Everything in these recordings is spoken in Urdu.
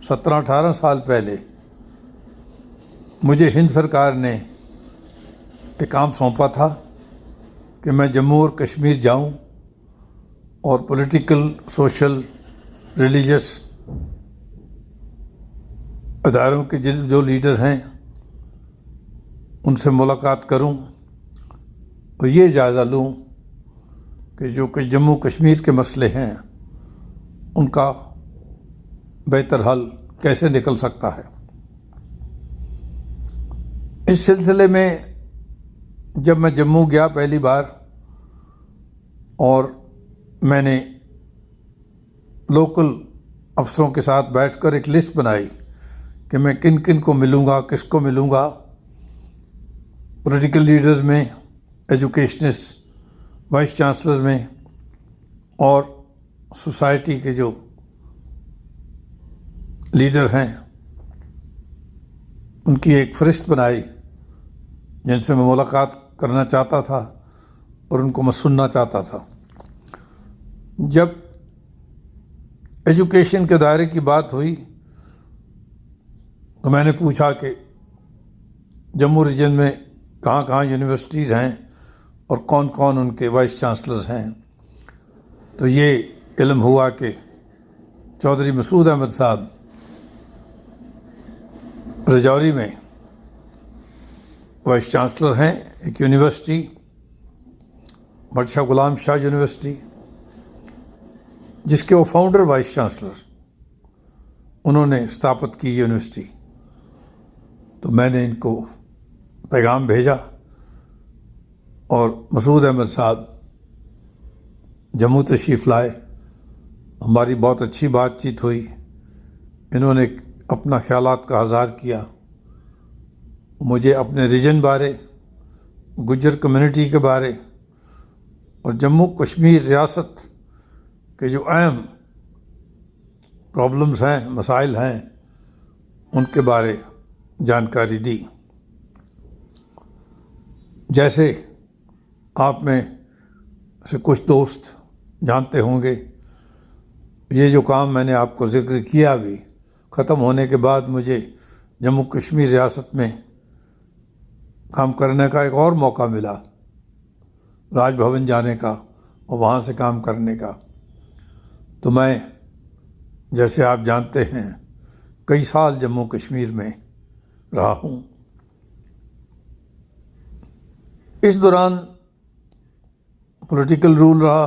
17-18 سال پہلے مجھے ہند سرکار نے ایک کام سونپا تھا کہ میں جموں اور کشمیر جاؤں اور پولیٹیکل، سوشل، ریلیجس اداروں کے جو لیڈر ہیں ان سے ملاقات کروں اور یہ جائزہ لوں کہ جو کہ جموں کشمیر کے مسئلے ہیں ان کا بہتر حل کیسے نکل سکتا ہے۔ اس سلسلے میں جب میں جموں گیا پہلی بار اور میں نے لوکل افسروں کے ساتھ بیٹھ کر ایک لسٹ بنائی کہ میں کن کن کو ملوں گا، کس کو ملوں گا، پولیٹیکل لیڈرز میں، ایجوکیشنسٹ، وائس چانسلرز میں اور سوسائٹی کے جو لیڈر ہیں ان کی ایک فہرست بنائی جن سے میں ملاقات کرنا چاہتا تھا اور ان کو میں سننا چاہتا تھا۔ جب ایجوکیشن کے دائرے کی بات ہوئی تو میں نے پوچھا کہ جموں ریجن میں کہاں کہاں یونیورسٹیز ہیں اور کون کون ان کے وائس چانسلرز ہیں، تو یہ علم ہوا کہ چودھری مسعود احمد صاحب رجوری میں وائس چانسلر ہیں ایک یونیورسٹی، بادشاہ غلام شاہ یونیورسٹی، جس کے وہ فاؤنڈر وائس چانسلر انہوں نے استھاپت کی یونیورسٹی۔ تو میں نے ان کو پیغام بھیجا اور مسعود احمد صاحب جموں تشریف لائے، ہماری بہت اچھی بات چیت ہوئی، انہوں نے اپنا خیالات کا اظہار کیا، مجھے اپنے ریجن بارے، گجر کمیونٹی کے بارے اور جموں کشمیر ریاست کے جو اہم پرابلمز ہیں، مسائل ہیں، ان کے بارے جانکاری دی۔ جیسے آپ میں سے کچھ دوست جانتے ہوں گے، یہ جو کام میں نے آپ کو ذکر کیا بھی ختم ہونے کے بعد مجھے جموں کشمیر ریاست میں کام کرنے کا ایک اور موقع ملا، راج بھون جانے کا اور وہاں سے کام کرنے کا۔ تو میں، جیسے آپ جانتے ہیں، کئی سال جموں کشمیر میں رہا ہوں۔ اس دوران پولیٹیکل رول رہا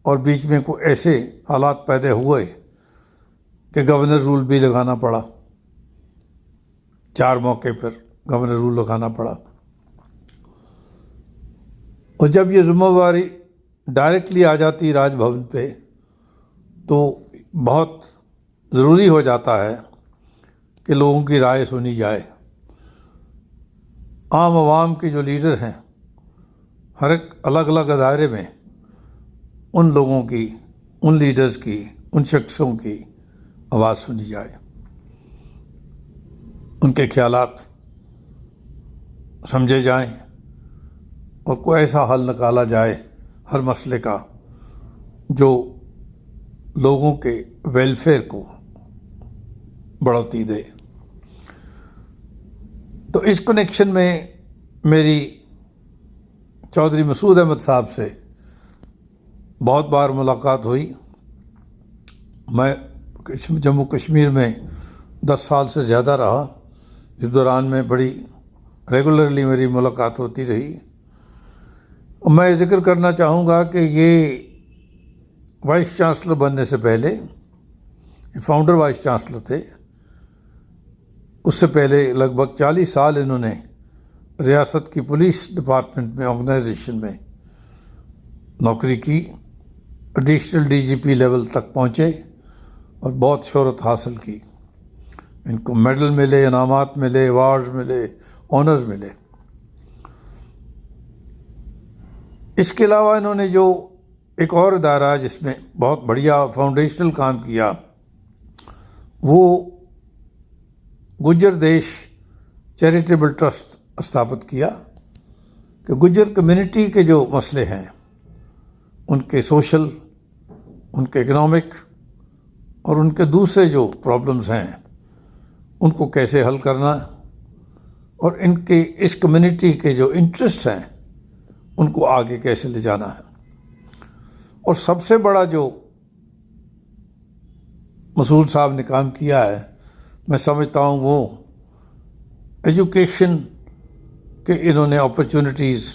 اور بیچ میں کوئی ایسے حالات پیدا ہوئے کہ گورنر رول بھی لگانا پڑا، 4 موقع پر گورنر رول لگانا پڑا۔ اور جب یہ ذمہ داری ڈائریکٹلی آ جاتی راج بھون پہ تو بہت ضروری ہو جاتا ہے کہ لوگوں کی رائے سنی جائے۔ عام عوام کے جو لیڈر ہیں ہر ایک الگ الگ دائرے میں، ان لوگوں کی، ان لیڈرز کی، ان شخصوں کی آواز سنی جائے، ان کے خیالات سمجھے جائیں اور کوئی ایسا حل نکالا جائے ہر مسئلے کا جو لوگوں کے ویلفیئر کو بڑھوتی دے۔ تو اس کنیکشن میں میری چودھری مسعود احمد صاحب سے بہت بار ملاقات ہوئی۔ میں جموں کشمیر میں 10 سال سے زیادہ رہا، اس دوران میں بڑی ریگولرلی میری ملاقات ہوتی رہی۔ میں ذکر کرنا چاہوں گا کہ یہ وائس چانسلر بننے سے پہلے، فاؤنڈر وائس چانسلر تھے، اس سے پہلے لگ بھگ 40 سال انہوں نے ریاست کی پولیس ڈپارٹمنٹ میں، آرگنائزیشن میں نوکری کی، ایڈیشنل DGP لیول تک پہنچے اور بہت شہرت حاصل کی۔ ان کو میڈل ملے، انعامات ملے، ایوارڈز ملے، آنرز ملے۔ اس کے علاوہ انہوں نے جو ایک اور ادارہ جس میں بہت بڑھیا فاؤنڈیشنل کام کیا، وہ گجر دیش چیریٹیبل ٹرسٹ استھاپت کیا کہ گجر کمیونٹی کے جو مسئلے ہیں، ان کے سوشل، ان کے اکنامک اور ان کے دوسرے جو پرابلمز ہیں ان کو کیسے حل کرنا، اور ان کے اس کمیونٹی کے جو انٹرسٹ ہیں ان کو آگے کیسے لے جانا ہے۔ اور سب سے بڑا جو مسعود صاحب نے کام کیا ہے، میں سمجھتا ہوں وہ ایجوکیشن کے انہوں نے اپرچونٹیز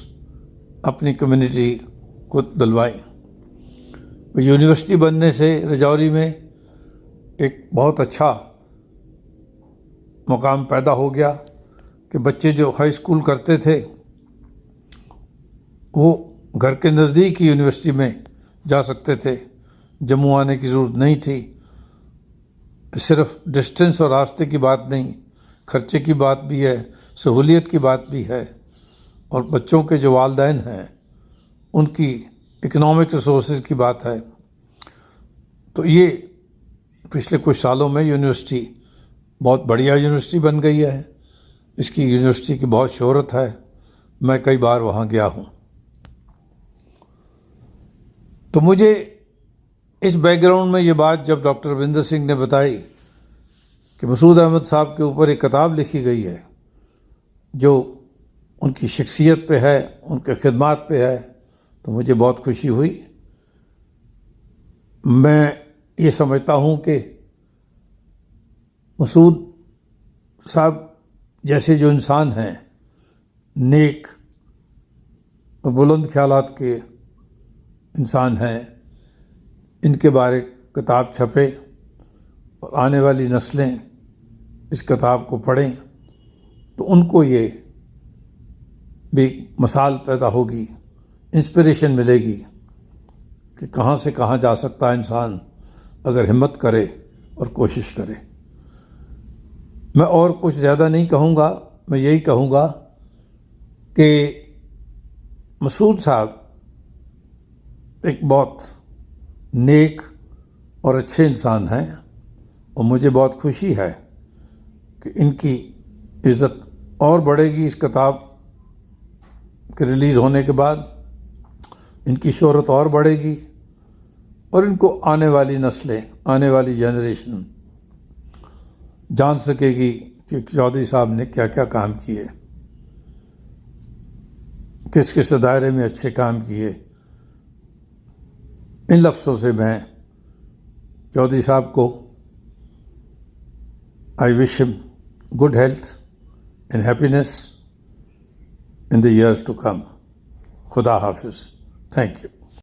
اپنی کمیونٹی کو دلوائیں۔ یونیورسٹی بننے سے رجوری میں ایک بہت اچھا مقام پیدا ہو گیا کہ بچے جو ہائی اسکول کرتے تھے وہ گھر کے نزدیک ہی یونیورسٹی میں جا سکتے تھے، جموں آنے کی ضرورت نہیں تھی۔ صرف ڈسٹینس اور راستے کی بات نہیں، خرچے کی بات بھی ہے، سہولیت کی بات بھی ہے، اور بچوں کے جو والدین ہیں ان کی اکنامک ریسورسز کی بات ہے۔ تو یہ پچھلے کچھ سالوں میں یونیورسٹی بہت بڑھیا یونیورسٹی بن گئی ہے، اس کی یونیورسٹی کی بہت شہرت ہے، میں کئی بار وہاں گیا ہوں۔ تو مجھے اس بیک گراؤنڈ میں یہ بات جب ڈاکٹر روندر سنگھ نے بتائی کہ مسعود احمد صاحب کے اوپر ایک کتاب لکھی گئی ہے جو ان کی شخصیت پہ ہے، ان کے خدمات پہ ہے، تو مجھے بہت خوشی ہوئی۔ میں یہ سمجھتا ہوں کہ مسعود صاحب جیسے جو انسان ہیں، نیک اور بلند خیالات کے انسان ہیں، ان کے بارے کتاب چھپے اور آنے والی نسلیں اس کتاب کو پڑھیں تو ان کو یہ بھی مثال پیدا ہوگی، انسپریشن ملے گی کہ کہاں سے کہاں جا سکتا ہے انسان اگر ہمت کرے اور کوشش کرے۔ میں اور کچھ زیادہ نہیں کہوں گا، میں یہی کہوں گا کہ مسعود صاحب ایک بہت نیک اور اچھے انسان ہیں، اور مجھے بہت خوشی ہے کہ ان کی عزت اور بڑھے گی اس کتاب کے ریلیز ہونے کے بعد، ان کی شہرت اور بڑھے گی، اور ان کو آنے والی نسلیں، آنے والی جنریشن جان سکے گی کہ چودھری صاحب نے کیا کیا کام کیے، کس کس دائرے میں اچھے کام کیے۔ ان لفظوں سے میں چودھری صاحب کو I wish him good health and happiness in the years to come. Khuda Hafiz. Thank you.